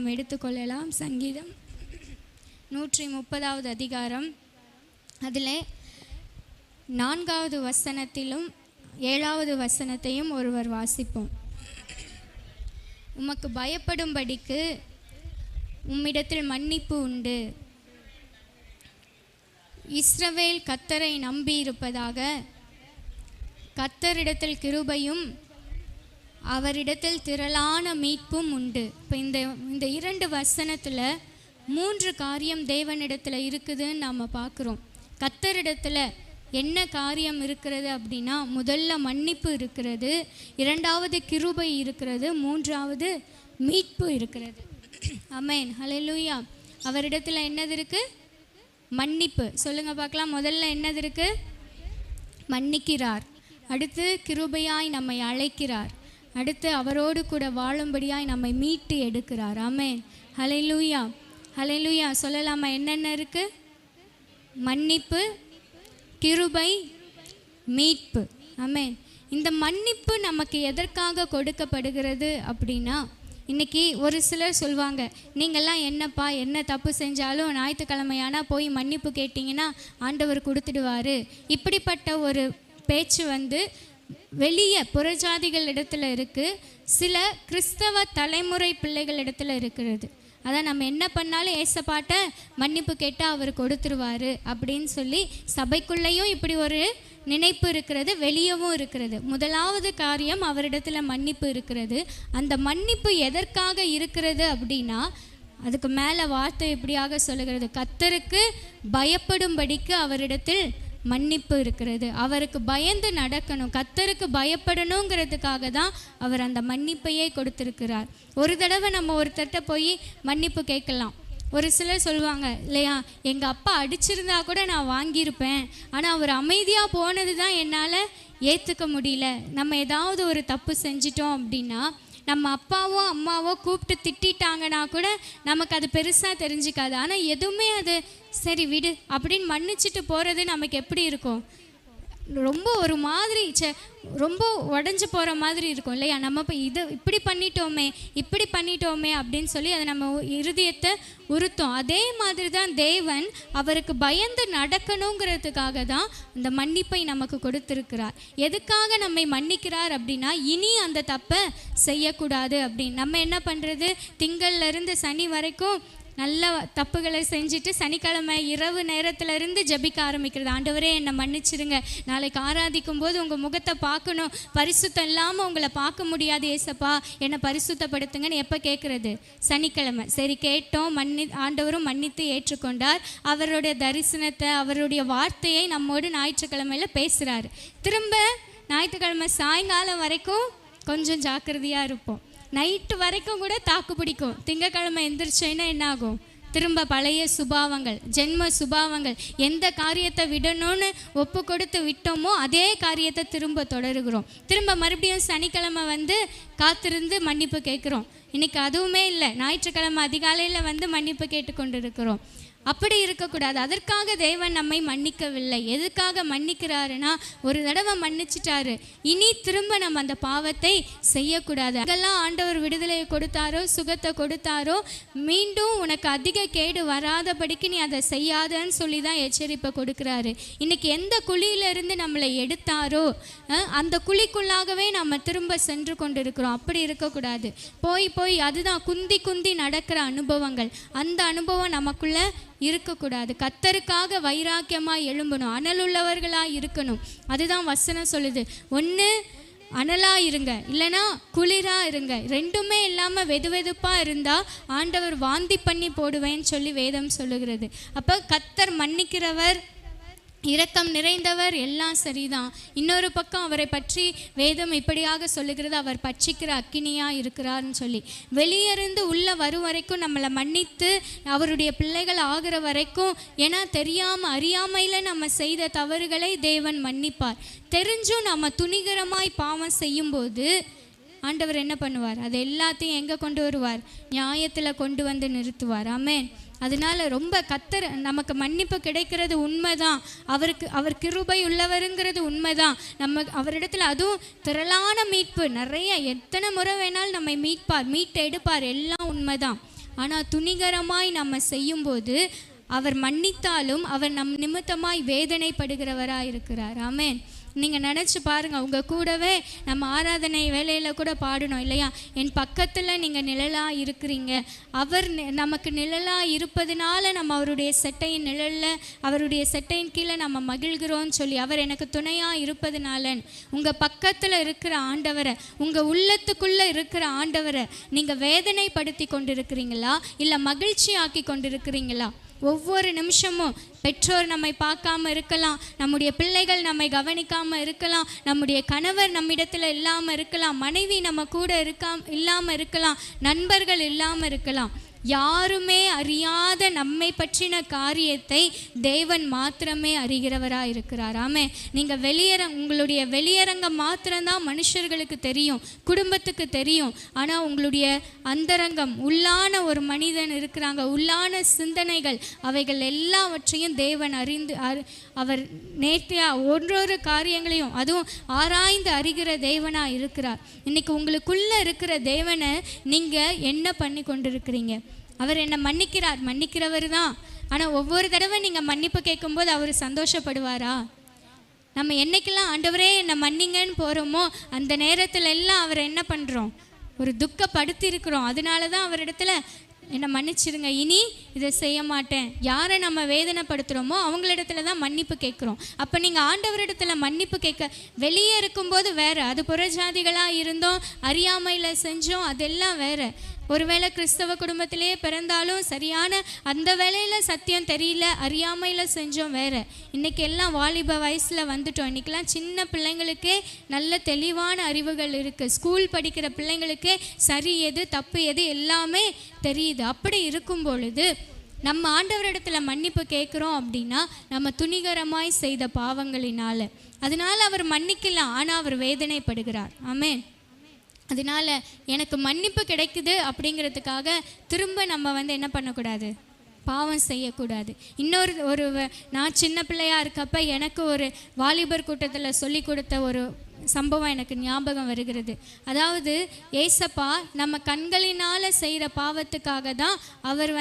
நாம் எடுத்துக்கொள்ளலாம். சங்கீதம் 130வது அதிகாரம், அதில் 4வது வசனத்திலும் 7வது வசனத்தையும் ஒருவர் வாசிப்போம். உமக்கு பயப்படும்படிக்கு உம்மிடத்தில் மன்னிப்பு உண்டு. இஸ்ரவேல் கர்த்தரை நம்பி இருப்பதாக. கர்த்தரிடத்தில் கிருபையும் அவரிடத்தில் திரளான மீட்பும் உண்டு. இப்போ இந்த 2 வசனத்தில் 3 காரியம் தேவனிடத்தில் இருக்குதுன்னு நாம் பார்க்குறோம். கர்த்தரிடத்தில் என்ன காரியம் இருக்கிறது அப்படின்னா, முதல்ல மன்னிப்பு இருக்கிறது, 2வது கிருபை இருக்கிறது, 3வது மீட்பு இருக்கிறது. ஆமென், ஹல்லேலூயா. அவரிடத்தில் என்னது இருக்குது? மன்னிப்பு. சொல்லுங்கள் பார்க்கலாம். முதல்ல என்னது இருக்குது? மன்னிக்கிறார். அடுத்து கிருபையாய் நம்மை அழைக்கிறார். அடுத்து அவரோடு கூட வாழும்படியாய் நம்மை மீட்டு எடுக்கிறார். ஆமென், ஹல்லேலூயா, ஹல்லேலூயா. சொல்லலாமா? என்னென்ன இருக்குது? மன்னிப்பு, கிருபை, மீட்பு. ஆமென். இந்த மன்னிப்பு நமக்கு எதற்காக கொடுக்கப்படுகிறது அப்படின்னா, இன்றைக்கி ஒரு சிலர் சொல்லுவாங்க, நீங்கள்லாம் என்னப்பா என்ன தப்பு செஞ்சாலும் ஞாயிற்றுக்கிழமையானா போய் மன்னிப்பு கேட்டிங்கன்னா ஆண்டவர் கொடுத்துடுவார். இப்படிப்பட்ட ஒரு பேச்சு வெளியே புறஜாதிகள் இடத்துல இருக்குது, சில கிறிஸ்தவ தலைமுறை பிள்ளைகள் இடத்துல இருக்கிறது. அதான் நம்ம என்ன பண்ணாலும் ஏசப்பாட்ட மன்னிப்பு கேட்டால் அவர் கொடுத்துருவார் அப்படின்னு சொல்லி சபைக்குள்ளேயும் இப்படி ஒரு நினைப்பு இருக்கிறது, வெளியவும் இருக்கிறது. முதலாவது காரியம், அவரிடத்தில் மன்னிப்பு இருக்கிறது. அந்த மன்னிப்பு எதற்காக இருக்கிறது அப்படின்னா, அதுக்கு மேலே வார்த்தை இப்படியாக சொல்லுகிறது, கர்த்தருக்கு பயப்படும்படிக்கு அவரிடத்தில் மன்னிப்பு இருக்கிறது. அவருக்கு பயந்து நடக்கணும், கர்த்தருக்கு பயப்படணுங்கிறதுக்காக தான் அவர் அந்த மன்னிப்பையே கொடுத்துருக்கிறார். ஒரு தடவை நம்ம ஒருத்தர்கிட்ட போய் மன்னிப்பு கேட்கலாம். ஒரு சிலர் சொல்லுவாங்க இல்லையா, எங்கள் அப்பா அடிச்சிருந்தா கூட நான் வாங்கியிருப்பேன், ஆனால் அவர் அமைதியாக போனது தான் என்னால் ஏற்றுக்க முடியல. நம்ம ஏதாவது ஒரு தப்பு செஞ்சிட்டோம் அப்படின்னா, நம்ம அப்பாவோ அம்மாவோ கூப்பிட்டு திட்டாங்கன்னா கூட நமக்கு அது பெருசாக தெரிஞ்சிக்காது. ஆனால் எதுவுமே அது சரி விடு அப்படின்னு மன்னிச்சிட்டு போகிறது நமக்கு எப்படி இருக்கும்? ரொம்ப ஒரு மாதிரி ரொம்ப உடஞ்சி போகிற மாதிரி இருக்கும் இல்லையா? நம்ம இப்போ இப்படி பண்ணிட்டோமே அப்படின்னு சொல்லி அதை நம்ம இருதயத்தை உறுத்தோம். அதே மாதிரி தான் தேவன் அவருக்கு பயந்து நடக்கணுங்கிறதுக்காக தான் அந்த மன்னிப்பை நமக்கு கொடுத்துருக்கிறார். எதுக்காக நம்மை மன்னிக்கிறார் அப்படின்னா, இனி அந்த தப்பை செய்யக்கூடாது அப்படின்னு. நம்ம என்ன பண்ணுறது, திங்கள்லேருந்து சனி வரைக்கும் நல்ல தப்புகளை செஞ்சுட்டு சனிக்கிழமை இரவு நேரத்திலிருந்து ஜபிக்க ஆரம்பிக்கிறது. ஆண்டவரே என்னை மன்னிச்சிருங்க, நாளைக்கு ஆராதிக்கும் போது உங்கள் முகத்தை பார்க்கணும், பரிசுத்தம் இல்லாமல் உங்களை பார்க்க முடியாது ஏசப்பா, என்னை பரிசுத்தப்படுத்துங்கன்னு எப்போ கேட்குறது? சனிக்கிழமை. சரி கேட்டோம், ஆண்டவரும் மன்னித்து ஏற்றுக்கொண்டார். அவருடைய தரிசனத்தை, அவருடைய வார்த்தையை நம்மோடு ஞாயிற்றுக்கிழமையில் பேசுகிறாரு. திரும்ப ஞாயிற்றுக்கிழமை சாயங்காலம் வரைக்கும் கொஞ்சம் ஜாக்கிரதையாக இருப்போம், நைட்டு வரைக்கும் கூட தாக்கு பிடிக்கும். திங்கக்கிழமை எந்திரிச்சேன்னா என்ன ஆகும்? திரும்ப பழைய சுபாவங்கள், ஜென்ம சுபாவங்கள். எந்த காரியத்தை விடணும்னு ஒப்பு கொடுத்து விட்டோமோ அதே காரியத்தை திரும்ப தொடருகிறோம். திரும்ப மறுபடியும் சனிக்கிழமை காத்திருந்து மன்னிப்பு கேட்குறோம். இன்றைக்கி அதுவுமே இல்லை, ஞாயிற்றுக்கிழமை அதிகாலையில் மன்னிப்பு கேட்டுக்கொண்டு இருக்கிறோம். அப்படி இருக்கக்கூடாது. அதற்காக தேவன் நம்மை மன்னிக்கவில்லை. எதுக்காக மன்னிக்கிறாருன்னா, ஒரு தடவை மன்னிச்சிட்டாரு, இனி திரும்ப நம்ம அந்த பாவத்தை செய்யக்கூடாது. அதெல்லாம் ஆண்டவர் விடுதலையை கொடுத்தாரோ, சுகத்தை கொடுத்தாரோ, மீண்டும் உனக்கு அதிக கேடு வராதபடிக்கு நீ அதை செய்யாதன்னு சொல்லி தான் எச்சரிப்பை கொடுக்குறாரு. இன்றைக்கி எந்த குழியிலிருந்து நம்மளை எடுத்தாரோ அந்த குழிக்குள்ளாகவே நம்ம திரும்ப சென்று கொண்டு இருக்கிறோம். அப்படி இருக்கக்கூடாது. போய் அதுதான் குந்தி நடக்கிற அனுபவங்கள், அந்த அனுபவம் நமக்குள்ளே இருக்கக்கூடாது. கர்த்தருக்காக வைராக்கியமாக எழும்பணும், அனலுள்ளவர்களாக இருக்கணும். அதுதான் வசனம் சொல்லுது. ஒன்று அனலாக இருங்க, இல்லைனா குளிராக இருங்க. ரெண்டுமே இல்லாமல் வெதுவெதுப்பாக இருந்தால் ஆண்டவர் வாந்தி பண்ணி போடுவேன்னு சொல்லி வேதம் சொல்லுகிறது. அப்போ கர்த்தர் மன்னிக்கிறவர், இரக்கம் நிறைந்தவர், எல்லாம் சரிதான். இன்னொரு பக்கம் அவரை பற்றி வேதம் இப்படியாக சொல்லுகிறது, அவர் பட்சிக்கிற அக்கினியாக இருக்கிறார்னு சொல்லி. வெளியிருந்து உள்ள வரும் வரைக்கும் நம்மளை மன்னித்து அவருடைய பிள்ளைகள் ஆகிற வரைக்கும், ஏன்னா தெரியாமல் அறியாமையில் நம்ம செய்த தவறுகளை தேவன் மன்னிப்பார். தெரிஞ்சும் நம்ம துணிகரமாய் பாவம் செய்யும்போது ஆண்டவர் என்ன பண்ணுவார்? அது எல்லாத்தையும் எங்கே கொண்டு வருவார்? நியாயத்தில் கொண்டு நிறுத்துவார். ஆமென். அதனால ரொம்ப கர்த்தர் நமக்கு மன்னிப்பு கிடைக்கிறது உண்மைதான். அவர் கிருபை உள்ளவருங்கிறது உண்மைதான். நம்ம அவரிடத்துல அதுவும் திரளான மீட்பு, நிறைய எத்தனை முறை வேணாலும் நம்மை மீட்டு எடுப்பார், எல்லாம் உண்மைதான். ஆனால் துணிகரமாய் நம்ம செய்யும்போது அவர் மன்னித்தாலும் அவர் நம் நிமித்தமாய் வேதனைப்படுகிறவராக இருக்கிறார். ஆமென். நீங்கள் நினச்சி பாருங்கள், உங்கள் கூடவே நம்ம ஆராதனை வேலையில் கூட பாடணும் இல்லையா, என் பக்கத்தில் நீங்கள் நிழலாக இருக்கிறீங்க. அவர் நமக்கு நிழலாக இருப்பதுனால நம்ம அவருடைய செட்டையின் நிழலில், அவருடைய செட்டையின் கீழே நம்ம மகிழ்கிறோன்னு சொல்லி, அவர் எனக்கு துணையாக இருப்பதுனால. உங்கள் பக்கத்தில் இருக்கிற ஆண்டவரை, உங்கள் உள்ளத்துக்குள்ளே இருக்கிற ஆண்டவரை நீங்கள் வேதனைப்படுத்தி கொண்டிருக்கிறீங்களா இல்லை மகிழ்ச்சி ஆக்கி கொண்டிருக்கிறீங்களா? ஒவ்வொரு நிமிஷமும் பெற்றோர் நம்மை பார்க்காம இருக்கலாம், நம்முடைய பிள்ளைகள் நம்மை கவனிக்காமல் இருக்கலாம், நம்முடைய கணவர் நம்மிடத்தில் இல்லாமல் இருக்கலாம், மனைவி நம்ம கூட இல்லாமல் இருக்கலாம், நண்பர்கள் இல்லாமல் இருக்கலாம். யாருமே அறியாத நம்மை பற்றின காரியத்தை தேவன் மாத்திரமே அறிகிறவராக இருக்கிறார். ஆமே. நீங்கள் உங்களுடைய வெளியரங்கம் மாத்திரம்தான் மனுஷர்களுக்கு தெரியும், குடும்பத்துக்கு தெரியும். ஆனால் உங்களுடைய அந்தரங்கம், உள்ளான ஒரு மனிதன் இருக்கிறாங்க, உள்ளான சிந்தனைகள், அவைகள் எல்லாவற்றையும் தேவன் அறிந்து அவர் நேர்த்தியாக ஒன்றொரு காரியங்களையும் அதுவும் ஆராய்ந்து அறிகிற தேவனாக இருக்கிறார். இன்னைக்கு உங்களுக்குள்ளே இருக்கிற தேவனை நீங்கள் என்ன பண்ணி கொண்டிருக்கிறீங்க? அவர் என்னை மன்னிக்கிறவர் தான். ஆனால் ஒவ்வொரு தடவை நீங்கள் மன்னிப்பு கேட்கும்போது அவர் சந்தோஷப்படுவாரா? நம்ம என்னைக்கெல்லாம் ஆண்டவரே என்னை மன்னிங்கன்னு போகிறோமோ அந்த நேரத்தில் எல்லாம் அவரை என்ன பண்ணுறோம்? ஒரு துக்கப்படுத்தி இருக்கிறோம். அதனால தான் அவரிடத்துல என்னை மன்னிச்சிருங்க, இனி இதை செய்ய மாட்டேன். யாரை நம்ம வேதனைப்படுத்துகிறோமோ அவங்களிடத்துல தான் மன்னிப்பு கேட்குறோம். அப்போ நீங்கள் ஆண்டவரிடத்துல மன்னிப்பு கேட்க வெளியே இருக்கும்போது வேறு, அது புறஜாதிகளாக இருந்தோம், அறியாமையில் செஞ்சோம், அதெல்லாம் வேறு. ஒருவேளை கிறிஸ்தவ குடும்பத்திலே பிறந்தாலும் சரியான அந்த வேலையில் சத்தியம் தெரியல, அறியாமையில் செஞ்சோம் வேறு. இன்றைக்கி எல்லாம் வாலிப வயசில் வந்துட்டோம். இன்றைக்கெல்லாம் சின்ன பிள்ளைங்களுக்கே நல்ல தெளிவான அறிவுகள் இருக்குது. ஸ்கூல் படிக்கிற பிள்ளைங்களுக்கே சரி எது தப்பு எது எல்லாமே தெரியுது. அப்படி இருக்கும் பொழுது நம்ம ஆண்டவரிடத்துல மன்னிப்பு கேட்குறோம் அப்படின்னா நம்ம துணிகரமாய் செய்த பாவங்களினால. அதனால அவர் மன்னிக்கலாம், ஆனால் அவர் வேதனைப்படுகிறார். ஆமென். அதனால் எனக்கு மன்னிப்பு கிடைக்குது அப்படிங்கிறதுக்காக திரும்ப நம்ம என்ன பண்ணக்கூடாது? பாவம் செய்யக்கூடாது. நான் சின்ன பிள்ளையாக இருக்கப்ப எனக்கு ஒரு வாலிபர் கூட்டத்தில் சொல்லி கொடுத்த ஒரு சம்பவம் எனக்கு ஞாபகம் வருகிறது. அதாவது ஏசப்பா நம்ம கண்களினால் செய்கிற பாவத்துக்காக தான் அவர்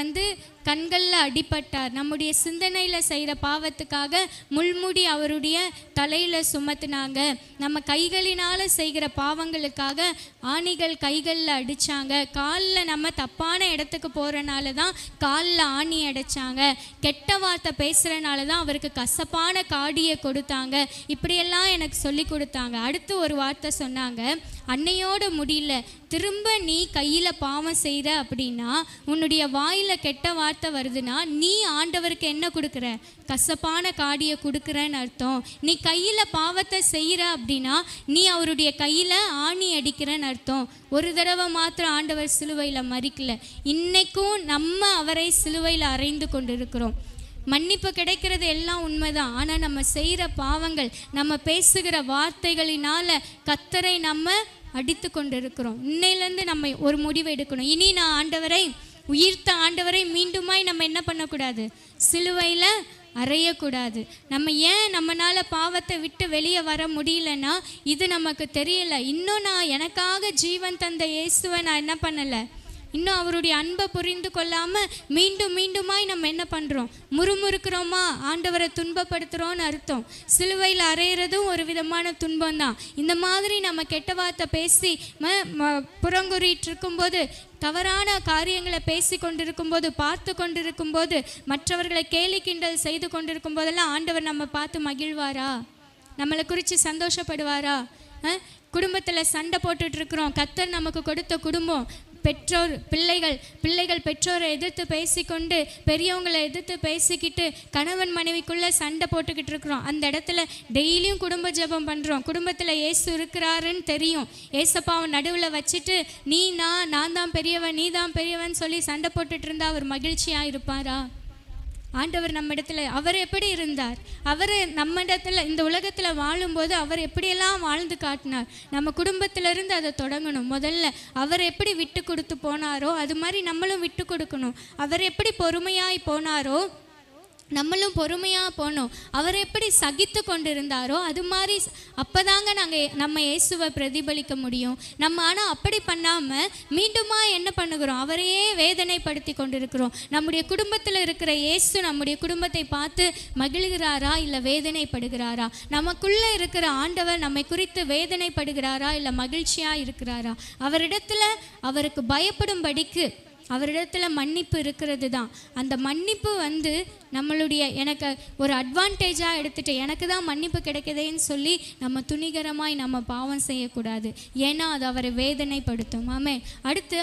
கண்களில் அடிபட்டார். நம்முடைய சிந்தனையில் செய்கிற பாவத்துக்காக முள்முடி அவருடைய தலையில் சுமத்துனாங்க. நம்ம கைகளினால் செய்கிற பாவங்களுக்காக ஆணிகள் கைகளில் அடித்தாங்க. காலில் நம்ம தப்பான இடத்துக்கு போகிறனால தான் காலில் ஆணி அடைச்சாங்க. கெட்ட வார்த்தை பேசுகிறனால தான் அவருக்கு கசப்பான காடியை கொடுத்தாங்க. இப்படியெல்லாம் எனக்கு சொல்லி கொடுத்தாங்க. அடுத்து ஒரு வார்த்தை சொன்னாங்க, அன்னையோட முடியல, திரும்ப நீ கையில் பாவம் செய்கிற அப்படின்னா, உன்னுடைய வாயில் கெட்ட வார்த்தை வருதுன்னா நீ ஆண்டவருக்கு என்ன கொடுக்குற? கசப்பான காடியை கொடுக்குறன்னு அர்த்தம். நீ கையில் பாவத்தை செய்கிற அப்படின்னா நீ அவருடைய கையில் ஆணி அடிக்கிறன்னு அர்த்தம். ஒரு தடவை மாத்திரம் ஆண்டவர் சிலுவையில் மறிக்கல, இன்னைக்கும் நம்ம அவரை சிலுவையில் அறைந்து கொண்டிருக்கிறோம். மன்னிப்பு கிடைக்கிறது எல்லாம் உண்மைதான். ஆனால் நம்ம செய்கிற பாவங்கள், நம்ம பேசுகிற வார்த்தைகளினால கர்த்தரை நம்ம அடித்து கொண்டு இருக்கிறோம். இன்னையிலேருந்து நம்ம ஒரு முடிவு எடுக்கணும். இனி நான் ஆண்டவரை, உயிர்த்த ஆண்டவரை மீண்டுமாய் நம்ம என்ன பண்ணக்கூடாது? சிலுவையில் அறையக்கூடாது. நம்ம ஏன் நம்மளால் பாவத்தை விட்டு வெளியே வர முடியலன்னா இது நமக்கு தெரியலை. இன்னும் நான் எனக்காக ஜீவன் தந்த இயேசுவை நான் என்ன பண்ணலை, இன்னும் அவருடைய அன்பை புரிந்து கொள்ளாமல் மீண்டுமாய் நம்ம என்ன பண்ணுறோம்? முறுமுறுக்கிறோமா? ஆண்டவரை துன்பப்படுத்துகிறோன்னு அர்த்தம். சிலுவையில் அறையிறதும் ஒரு விதமான துன்பம் தான். இந்த மாதிரி நம்ம கெட்ட வார்த்தை பேசி புறங்குறிட்டு இருக்கும்போது, தவறான காரியங்களை பேசி கொண்டிருக்கும்போது, பார்த்து கொண்டிருக்கும்போது, மற்றவர்களை கேலி கிண்டல் செய்து கொண்டிருக்கும் போதெல்லாம் ஆண்டவர் நம்ம பார்த்து மகிழ்வாரா? நம்மளை குறித்து சந்தோஷப்படுவாரா? குடும்பத்தில் சண்டை போட்டுட்ருக்குறோம். கர்த்தர் நமக்கு கொடுத்த குடும்பம், பிள்ளைகள் பெற்றோரை எதிர்த்து பேசிக்கொண்டு, பெரியவங்களை எதிர்த்து பேசிக்கிட்டு, கணவன் மனைவிக்குள்ளே சண்டை போட்டுக்கிட்டு இருக்கிறோம். அந்த இடத்துல டெய்லியும் குடும்ப ஜெபம் பண்ணுறோம். குடும்பத்தில் இயேசு இருக்கிறாருன்னு தெரியும். ஏசப்பாவை நடுவில் வச்சுட்டு நான் தான் பெரியவன், நீ தான் பெரியவன் சொல்லி சண்டை போட்டுட்டு இருந்தா அவர் மகிழ்ச்சியாக இருப்பாரா? ஆண்டவர் நம்ம இடத்துல அவர் எப்படி இருந்தார்? அவர் நம்ம இடத்துல இந்த உலகத்தில் வாழும்போது அவர் எப்படியெல்லாம் வாழ்ந்து காட்டினார். நம்ம குடும்பத்திலேருந்து அதை தொடங்கணும். முதல்ல அவர் எப்படி விட்டு கொடுத்து போனாரோ அது மாதிரி நம்மளும் விட்டு கொடுக்கணும். அவர் எப்படி பொறுமையாய் போனாரோ நம்மளும் பொறுமையாக போனோம். அவர் எப்படி சகித்து கொண்டு இருந்தாரோ அது மாதிரி அப்போதாங்க நம்ம இயேசுவை பிரதிபலிக்க முடியும். ஆனால் அப்படி பண்ணாமல் மீண்டுமா என்ன பண்ணுகிறோம்? அவரையே வேதனைப்படுத்தி கொண்டிருக்கிறோம். நம்முடைய குடும்பத்தில் இருக்கிற இயேசு நம்முடைய குடும்பத்தை பார்த்து மகிழ்கிறாரா இல்லை வேதனைப்படுகிறாரா? நமக்குள்ளே இருக்கிற ஆண்டவர் நம்மை குறித்து வேதனைப்படுகிறாரா இல்லை மகிழ்ச்சியாக இருக்கிறாரா? அவருக்கு பயப்படும்படிக்கு அவரிடத்தில் மன்னிப்பு இருக்கிறது தான். அந்த மன்னிப்பு எனக்கு ஒரு அட்வான்டேஜாக எடுத்துகிட்டு எனக்கு தான் மன்னிப்பு கிடைக்குதேன்னு சொல்லி நம்ம துணிகரமாய் நம்ம பாவம் செய்யக்கூடாது. ஏன்னா அது அவரை வேதனைப்படுத்தும். ஆமே. அடுத்து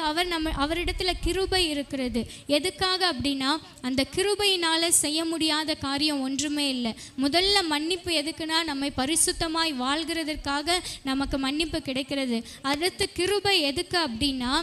அவரிடத்தில் கிருபை இருக்கிறது. எதுக்காக அப்படின்னா அந்த கிருபையினால் செய்ய முடியாத காரியம் ஒன்றுமே இல்லை. முதல்ல மன்னிப்பு எதுக்குன்னா நம்மை பரிசுத்தமாய் வாழ்கிறதற்காக நமக்கு மன்னிப்பு கிடைக்கிறது. அடுத்து கிருபை எதுக்கு அப்படின்னா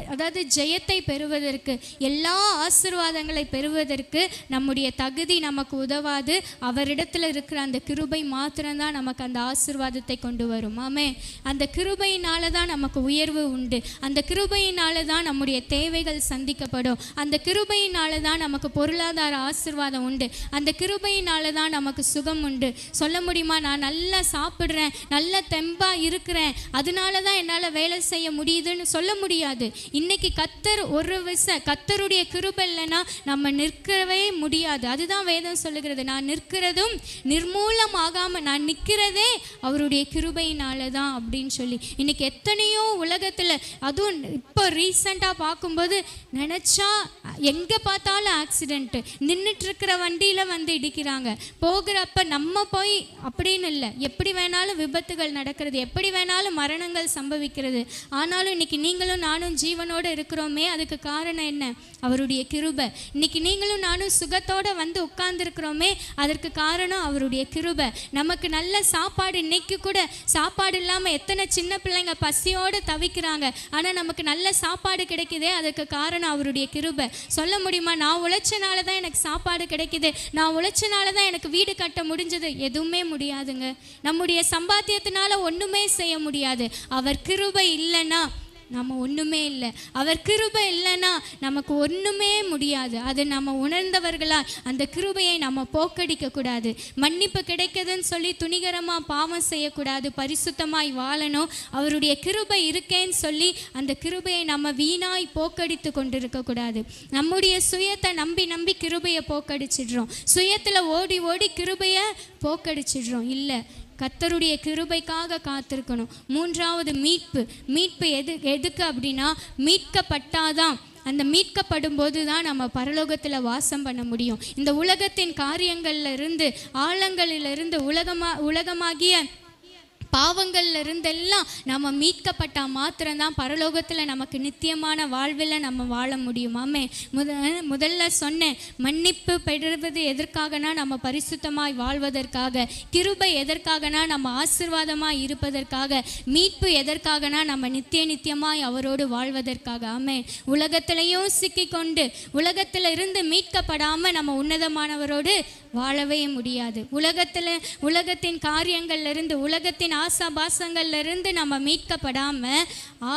அதாவது ஜெயத்தை பெறுவதற்கு, எல்லா ஆசீர்வாதங்களை பெறுவதற்கு நம்முடைய தகுதி நமக்கு உதவாது. அவரிடத்தில் இருக்கிற அந்த கிருபை மாத்திரம்தான் நமக்கு அந்த ஆசீர்வாதத்தை கொண்டு வரும். ஆமே. அந்த கிருபையினால தான் நமக்கு உயர்வு உண்டு. அந்த கிருபையினால தான் நம்முடைய தேவைகள் சந்திக்கப்படும். அந்த கிருபையினால தான் நமக்கு பொருளாதார ஆசீர்வாதம் உண்டு. அந்த கிருபையினால தான் நமக்கு சுகம் உண்டு. சொல்ல முடியுமா, நான் நல்லா சாப்பிட்றேன், நல்ல தெம்பா இருக்கிறேன், அதனால தான் என்னால் வேலை செய்ய முடியுதுன்னு சொல்ல முடியாது. இன்னைக்கு கர்த்தருடைய கிருபை இல்லைன்னா நம்ம நிற்கவே முடியாது. அதுதான் வேதம் சொல்லுகிறது. நான் நிற்கிறதும் நிர்மூலமாகாம நான் நிற்கிறதே அவருடைய கிருபையினால தான் அப்படின்னு சொல்லி. இன்னைக்கு எத்தனையோ உலகத்தில், அதுவும் இப்போ ரீசெண்டாக பார்க்கும்போது நினச்சா எங்கே பார்த்தாலும் ஆக்சிடென்ட்டு, நின்றுட்டு இருக்கிற வண்டியில் இடிக்கிறாங்க, போகிறப்ப நம்ம போய் அப்படின்னு இல்லை, எப்படி வேணாலும் விபத்துகள் நடக்கிறது, எப்படி வேணாலும் மரணங்கள் சம்பவிக்கிறது. ஆனாலும் இன்னைக்கு நீங்களும் நானும் ஜீவனோடு இருக்கிறோமே, அதுக்கு காரணம் என்ன? அவருடைய கிருபை. இன்னைக்கு நீங்களும் நானும் சுகத்தோடு உட்கார்ந்துருக்கிறோமே, அதற்கு காரணம் அவருடைய கிருபை. நமக்கு நல்ல சாப்பாடு, இன்னைக்கு கூட சாப்பாடு இல்லாமல் எத்தனை சின்ன பிள்ளைங்க பசியோடு தவிக்கிறாங்க, ஆனால் நமக்கு நல்ல சாப்பாடு கிடைக்குதே, அதுக்கு காரணம் அவருடைய கிருபை. சொல்ல முடியுமா, நான் உழைச்சனால தான் எனக்கு சாப்பாடு கிடைக்குது, நான் உழைச்சனால தான் எனக்கு வீடு கட்ட முடிஞ்சது? எதுவுமே முடியாதுங்க. நம்முடைய சம்பாத்தியத்தினால ஒன்றுமே செய்ய முடியாது. அவர் கிருபை இல்லைன்னா நம்ம ஒன்றுமே இல்லை. அவர் கிருபை இல்லைன்னா நமக்கு ஒன்றுமே முடியாது. அது நம்ம உணர்ந்தவர்களா அந்த கிருபையை நம்ம போக்கடிக்கக்கூடாது. மன்னிப்பு கிடைக்குதுன்னு சொல்லி துணிகரமாக பாவம் செய்யக்கூடாது. பரிசுத்தமாய் வாழணும். அவருடைய கிருபை இருக்கேன்னு சொல்லி அந்த கிருபையை நம்ம வீணாய் போக்கடித்து கொண்டிருக்கக்கூடாது. நம்முடைய சுயத்தை நம்பி கிருபையை போக்கடிச்சிடுறோம். சுயத்தில் ஓடி கிருபையை போக்கடிச்சிடுறோம். இல்லை, கர்த்தருடைய கிருபைக்காக காத்திருக்கணும். மூன்றாவது மீட்பு எதுக்கு அப்படின்னா, மீட்கப்பட்டாதான், அந்த மீட்கப்படும் போது தான் நம்ம பரலோகத்தில் வாசம் பண்ண முடியும். இந்த உலகத்தின் காரியங்கள்ல இருந்து, ஆழங்களிலிருந்து, உலகமாகிய பாவங்கள்ல இருந்தெல்லாம் நம்ம மீட்கப்பட்டால் மாத்திரம்தான் பரலோகத்தில் நமக்கு நித்தியமான வாழ்வில் நம்ம வாழ முடியுமாமே. முதல்ல சொன்னேன், மன்னிப்பு பெறுவது எதற்காகனா நம்ம பரிசுத்தமாய் வாழ்வதற்காக, கிருபை எதற்காகனா நம்ம ஆசீர்வாதமாய் இருப்பதற்காக, மீட்பு எதற்காகனா நம்ம நித்தியமாய் அவரோடு வாழ்வதற்காக. ஆமே. உலகத்திலையும் சிக்கிக்கொண்டு உலகத்தில் இருந்து மீட்கப்படாமல் நம்ம உன்னதமானவரோடு வாழவே முடியாது. உலகத்தின் காரியங்கள்ல இருந்து, உலகத்தின் ஆசாபாசங்கள்ல இருந்து நம்ம மீட்கப்படாம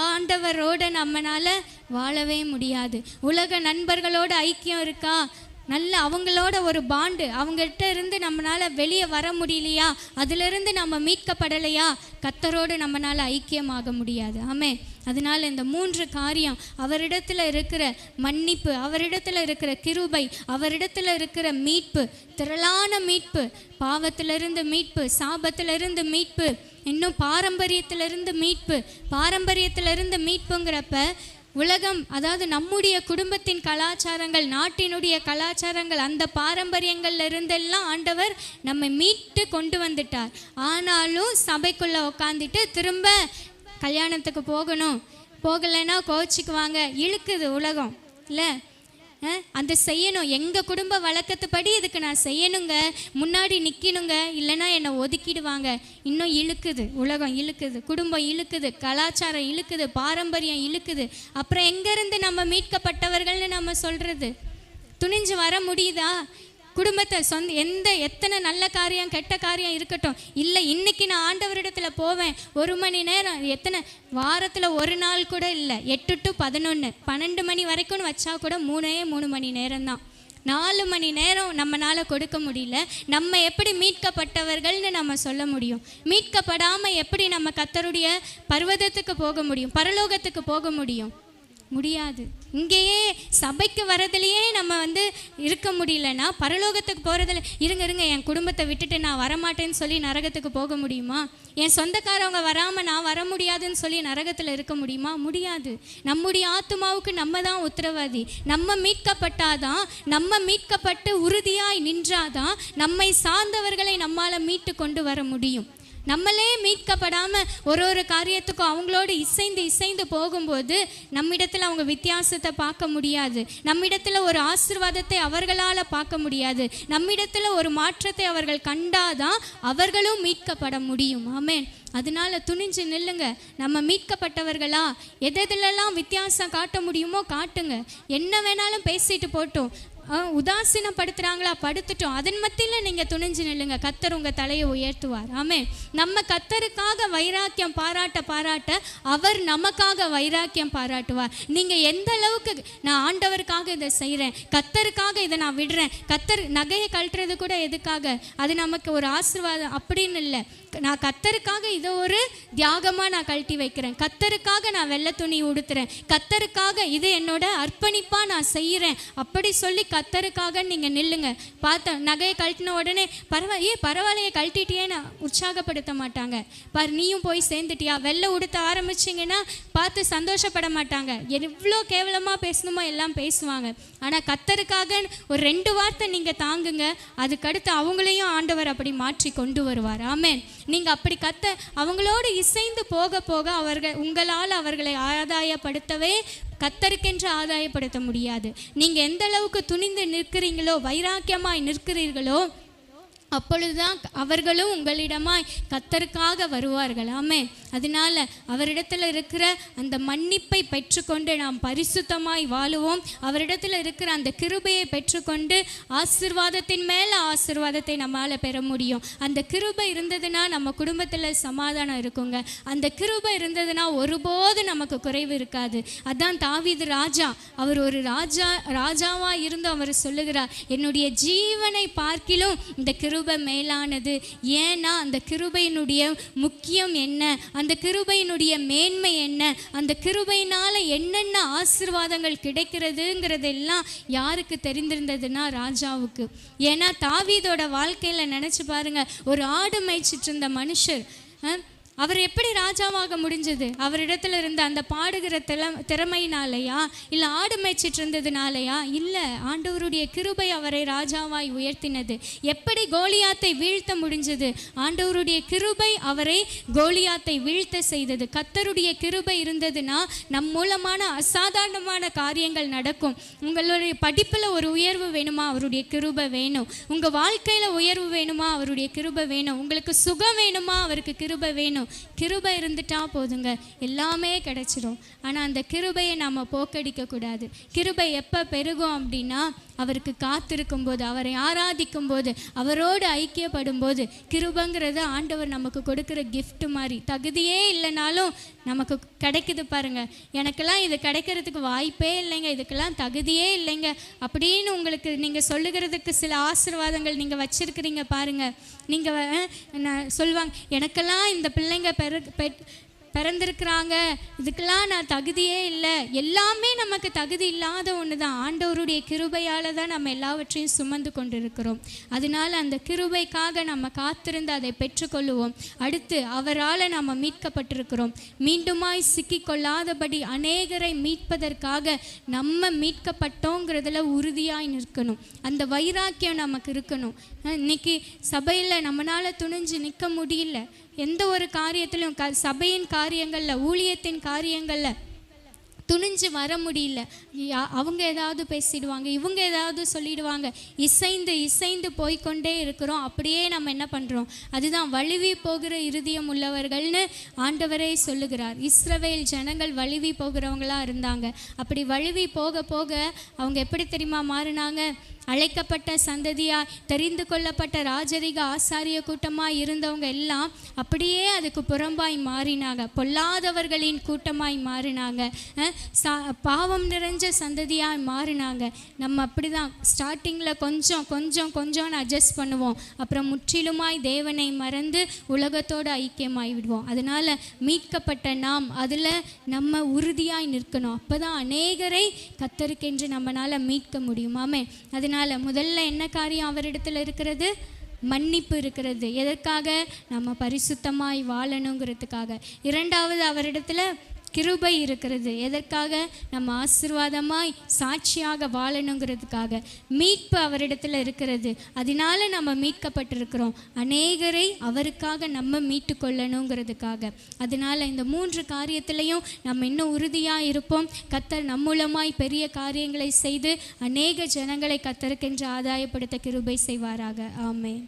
ஆண்டவரோட நம்மளால வாழவே முடியாது. உலக நண்பர்களோட ஐக்கியம் இருக்கா? நல்ல அவங்களோட ஒரு பாண்டு, அவங்ககிட்ட இருந்து நம்மளால வெளியே வர முடியலையா? அதிலிருந்து நம்ம மீட்கப்படலையா? கர்த்தரோடு நம்மளால ஐக்கியமாக முடியாது. ஆமே. அதனால இந்த 3 காரியம், அவரிடத்துல இருக்கிற மன்னிப்பு, அவரிடத்துல இருக்கிற கிருபை, அவரிடத்துல இருக்கிற மீட்பு, திரளான மீட்பு, பாவத்திலிருந்து மீட்பு, சாபத்திலிருந்து மீட்பு, இன்னும் பாரம்பரியத்திலிருந்து மீட்புங்கிறப்ப உலகம், அதாவது நம்முடைய குடும்பத்தின் கலாச்சாரங்கள், நாட்டினுடைய கலாச்சாரங்கள், அந்த பாரம்பரியங்கள்ல இருந்தெல்லாம் ஆண்டவர் நம்மை மீட்டு கொண்டு வந்துட்டார். ஆனாலும் சபைக்குள்ளே உட்காந்துட்டு திரும்ப கல்யாணத்துக்கு போகலைன்னா கோச்சிக்குவாங்க, இழுக்குது உலகம் இல்லை. அந்த செய்யணும், எங்கள் குடும்ப வழக்கத்துப்படி இதுக்கு நான் செய்யணுங்க, முன்னாடி நிற்கணுங்க, இல்லைன்னா என்னை ஒதுக்கிடுவாங்க. இன்னும் இழுக்குது, உலகம் இழுக்குது, குடும்பம் இழுக்குது, கலாச்சாரம் இழுக்குது, பாரம்பரியம் இழுக்குது. அப்புறம் எங்கேருந்து நம்ம மீட்கப்பட்டவர்கள்னு நம்ம சொல்கிறது? துணிஞ்சு வர முடியுதா? குடும்பத்தை எத்தனை நல்ல காரியம் கெட்ட காரியம் இருக்கட்டும், இல்லை இன்னைக்கு நான் ஆண்டவரிடத்தில் போவேன் 1 மணி நேரம், எத்தனை வாரத்தில் ஒரு நாள் கூட இல்லை, 8 to 11 12 மணி வரைக்கும்னு வச்சா கூட 3 மணி நேரம் தான். 4 மணி நேரம் நம்மளால் கொடுக்க முடியல. நம்ம எப்படி மீட்கப்பட்டவர்கள்னு நம்ம சொல்ல முடியும்? மீட்கப்படாமல் எப்படி நம்ம கர்த்தருடைய பர்வதத்துக்கு போக முடியும், பரலோகத்துக்கு போக முடியும்? முடியாது. இங்கேயே சபைக்கு வரதுலையே நம்ம இருக்க முடியலன்னா பரலோகத்துக்கு போகிறதில்ல. இருங்க என் குடும்பத்தை விட்டுட்டு நான் வரமாட்டேன்னு சொல்லி நரகத்துக்கு போக முடியுமா? என் சொந்தக்காரவங்க வராமல் நான் வர முடியாதுன்னு சொல்லி நரகத்தில் இருக்க முடியுமா? முடியாது. நம்முடைய ஆத்துமாவுக்கு நம்ம தான் உத்தரவாதி. நம்ம மீட்கப்பட்டாதான், நம்ம மீட்கப்பட்டு உறுதியாய் நின்றாதான் நம்மை சார்ந்தவர்களை நம்மால் மீட்டு கொண்டு வர முடியும். நம்மளே மீட்கப்படாமல் ஒரு காரியத்துக்கும் அவங்களோடு இசைந்து போகும்போது நம்மிடத்தில் அவங்க வித்தியாசத்தை பார்க்க முடியாது. நம்மிடத்தில் ஒரு ஆசீர்வாதத்தை அவர்களால் பார்க்க முடியாது. நம்மிடத்தில் ஒரு மாற்றத்தை அவர்கள் கண்டாதான் அவர்களும் மீட்கப்பட முடியும். ஆமென். அதனால துணிஞ்சு நில்லுங்க. நம்ம மீட்கப்பட்டவர்களா? எதெல்லாம் வித்தியாசம் காட்ட முடியுமோ காட்டுங்க. என்ன வேணாலும் பேசிட்டு போட்டோம். உதாசீனப்படுத்துகிறாங்களா? படுத்துட்டோம். அதன் மத்தியில் நீங்கள் துணிஞ்சு நில்லுங்க. கர்த்தர் உங்கள் தலையை உயர்த்துவார். ஆமென். நம்ம கர்த்தருக்காக வைராக்கியம் பாராட்ட அவர் நமக்காக வைராக்கியம் பாராட்டுவார். நீங்கள் எந்த அளவுக்கு நான் ஆண்டவருக்காக இதை செய்கிறேன், கர்த்தருக்காக இதை நான் விடுறேன், கர்த்தர் நகையை கழட்டுறது கூட எதுக்காக? அது நமக்கு ஒரு ஆசீர்வாதம் அப்படின்னு இல்லை. நான் கர்த்தருக்காக இதை ஒரு தியாகமாக நான் கழட்டி வைக்கிறேன், கர்த்தருக்காக நான் வெள்ளை துணி உடுத்துறேன், கர்த்தருக்காக இது என்னோட அர்ப்பணிப்பாக நான் செய்கிறேன் அப்படி சொல்லி கர்த்தருக்காக நீங்கள் நில்லுங்க. பார்த்தா நகையை கழட்டின உடனே பரவாயில்லையே கழட்டிட்டியே நான் உற்சாகப்படுத்த மாட்டாங்க. பார் நீயும் போய் சேர்ந்துட்டியா, வெள்ளை உடுத்த ஆரம்பிச்சிங்கன்னா பார்த்து சந்தோஷப்பட மாட்டாங்க. எவ்வளோ கேவலமாக பேசணுமோ எல்லாம் பேசுவாங்க. ஆனால் கர்த்தருக்காக ஒரு 2 வார்த்தை நீங்கள் தாங்குங்க, அதுக்கடுத்து அவங்களையும் ஆண்டவர் அப்படி மாற்றி கொண்டு வருவார். ஆமென். நீங்கள் அப்படி அவங்களோடு இசைந்து போக உங்களால் அவர்களை ஆதாயப்படுத்தவே கர்த்தருக்கென்று ஆதாயப்படுத்த முடியாது. நீங்கள் எந்த அளவுக்கு துணிந்து நிற்கிறீங்களோ, வைராக்கியமாய் நிற்கிறீர்களோ, அப்பொழுதுதான் அவர்களும் உங்களிடமாய் கர்த்தருக்காக வருவார்கள். ஆமென். அதனால அவரிடத்தில் இருக்கிற அந்த மன்னிப்பை பெற்றுக்கொண்டு நாம் பரிசுத்தமாய் வாழுவோம். அவரிடத்தில் இருக்கிற அந்த கிருபையை பெற்றுக்கொண்டு ஆசீர்வாதத்தின் மேலே ஆசீர்வாதத்தை நம்மளால் பெற முடியும். அந்த கிருபை இருந்ததுன்னா நம்ம குடும்பத்தில் சமாதானம் இருக்குங்க. அந்த கிருபை இருந்ததுன்னா ஒருபோது நமக்கு குறைவு இருக்காது. அதான் தாவீது ராஜா, அவர் ஒரு ராஜாவாக இருந்து அவர் சொல்லுகிறார், என்னுடைய ஜீவனை பார்க்கிலும் இந்த கிருபை மேலானது. ஏன்னா அந்த கிருபையினுடைய முக்கியம் என்ன, அந்த கிருபையினுடைய மேன்மை என்ன, அந்த கிருபையினால என்னென்ன ஆசீர்வாதங்கள் கிடைக்கிறதுங்கிறதெல்லாம் யாருக்கு தெரிந்திருந்ததுன்னா ராஜாவுக்கு. ஏன்னா தாவீதோட வாழ்க்கையில் நினச்சி பாருங்க, ஒரு ஆடு மேய்ச்சிட்டு இருந்த மனுஷர் அவர் எப்படி ராஜாவாக முடிஞ்சது? அவரிடத்துல இருந்த அந்த பாடுகிற திறமையினாலையா, இல்லை ஆடு மேய்ச்சிட்டு இருந்ததுனாலையா? இல்லை, ஆண்டவருடைய கிருபை அவரை ராஜாவாய் உயர்த்தினது. எப்படி கோலியாத்தை வீழ்த்த முடிஞ்சது? ஆண்டவருடைய கிருபை அவரை கோலியாத்தை வீழ்த்த செய்தது. கர்த்தருடைய கிருபை இருந்ததுன்னா நம் மூலமான அசாதாரணமான காரியங்கள் நடக்கும். உங்களுடைய படிப்பில் ஒரு உயர்வு வேணுமா? அவருடைய கிருபை வேணும். உங்கள் வாழ்க்கையில் உயர்வு வேணுமா? அவருடைய கிருபை வேணும். உங்களுக்கு சுகம் வேணுமா? அவருக்கு கிருபை வேணும். கிருபை இருந்துட்டா போதுங்க, எல்லாமே கிடைச்சிடும். ஆனால் அந்த கிருபையை நம்ம போக்கடிக்க கூடாது. கிருபை எப்போ பெருகும் அப்படின்னா அவருக்கு காத்திருக்கும் போது, அவரை ஆராதிக்கும் போது, அவரோடு ஐக்கியப்படும் போது. கிருபைங்கிறது ஆண்டவர் நமக்கு கொடுக்குற கிஃப்ட் மாதிரி. தகுதியே இல்லைனாலும் நமக்கு கிடைக்குது பாருங்க. எனக்கெல்லாம் இது கிடைக்கிறதுக்கு வாய்ப்பே இல்லைங்க, இதுக்கெல்லாம் தகுதியே இல்லைங்க அப்படின்னு உங்களுக்கு நீங்கள் சொல்லுகிறதுக்கு சில ஆசீர்வாதங்கள் நீங்கள் வச்சிருக்கிறீங்க பாருங்க. நீங்கள் சொல்லுவாங்க, எனக்கெல்லாம் இந்த பிள்ளைங்க பிறந்திருக்கிறாங்க, இதுக்கெல்லாம் நான் தகுதியே இல்லை. எல்லாமே நமக்கு தகுதி இல்லாத ஒன்று தான். ஆண்டவருடைய கிருபையால் தான் நம்ம எல்லாவற்றையும் சுமந்து கொண்டிருக்கிறோம். அதனால அந்த கிருபைக்காக நம்ம காத்திருந்து அதை பெற்றுக்கொள்ளுவோம். அடுத்து அவரால் நம்ம மீட்கப்பட்டிருக்கிறோம். மீண்டுமாய் சிக்கிக்கொள்ளாதபடி அநேகரை மீட்பதற்காக நம்ம மீட்கப்பட்டோங்கிறதுல உறுதியாய் நிற்கணும். அந்த வைராக்கியம் நமக்கு இருக்கணும். இன்னைக்கு சபையில் நம்மளால் துணிஞ்சு நிற்க முடியல. எந்த ஒரு காரியத்திலும் சபையின் காரியங்களில், ஊழியத்தின் காரியங்களில் துணிஞ்சு வர முடியல. அவங்க ஏதாவது பேசிடுவாங்க, இவங்க ஏதாவது சொல்லிடுவாங்க. இசைந்து போய்கொண்டே இருக்கிறோம். அப்படியே நம்ம என்ன பண்ணுறோம்? அதுதான் வழுவி போகிற இருதயம் உள்ளவர்கள்னு ஆண்டவரே சொல்லுகிறார். இஸ்ரவேல் ஜனங்கள் வழுவி போகிறவங்களாக இருந்தாங்க. அப்படி வழுவி போக போக அவங்க எப்படி தெரியுமா மாறினாங்க? அழைக்கப்பட்ட சந்ததியாக, தெரிந்து கொள்ளப்பட்ட ராஜரிக ஆசாரிய கூட்டமாக இருந்தவங்க எல்லாம் அப்படியே அதுக்கு புறம்பாய் மாறினாங்க. பொல்லாதவர்களின் கூட்டமாய் மாறினாங்க. பாவம் நிறைஞ்ச சந்ததியாக மாறினாங்க. நம்ம அப்படி தான் ஸ்டார்டிங்கில் கொஞ்சம்னு அட்ஜஸ்ட் பண்ணுவோம். அப்புறம் முற்றிலுமாய் தேவனை மறந்து உலகத்தோடு ஐக்கியமாகி விடுவோம். அதனால் மீட்கப்பட்ட நாம் அதில் நம்ம உறுதியாய் நிற்கணும். அப்போ தான் அநேகரை கர்த்தருக்கென்று நம்மளால் மீட்க முடியும். ஆமே. அதனால் முதல்ல என்ன காரியம் அவரிடத்தில் இருக்கிறது? மன்னிப்பு இருக்கிறது. எதற்காக? நம்ம பரிசுத்தமாய் வாழணுங்கிறதுக்காக. இரண்டாவது, அவரிடத்துல கிருபை இருக்கிறது. எதற்காக? நம்ம ஆசீர்வாதமாய் சாட்சியாக வாழணுங்கிறதுக்காக. மீட்பு அவரிடத்துல இருக்கிறது. அதனால நம்ம மீட்கப்பட்டிருக்கிறோம். அநேகரை அவருக்காக நம்ம மீட்டு கொள்ளணுங்கிறதுக்காக. அதனால இந்த 3 காரியத்திலையும் நம்ம இன்னும் உறுதியாக இருப்போம். கர்த்தர் நம் மூலமாய் பெரிய காரியங்களை செய்து அநேக ஜனங்களை கர்த்தருக்கென்று ஆதாயப்படுத்த கிருபை செய்வாராக. ஆமென்.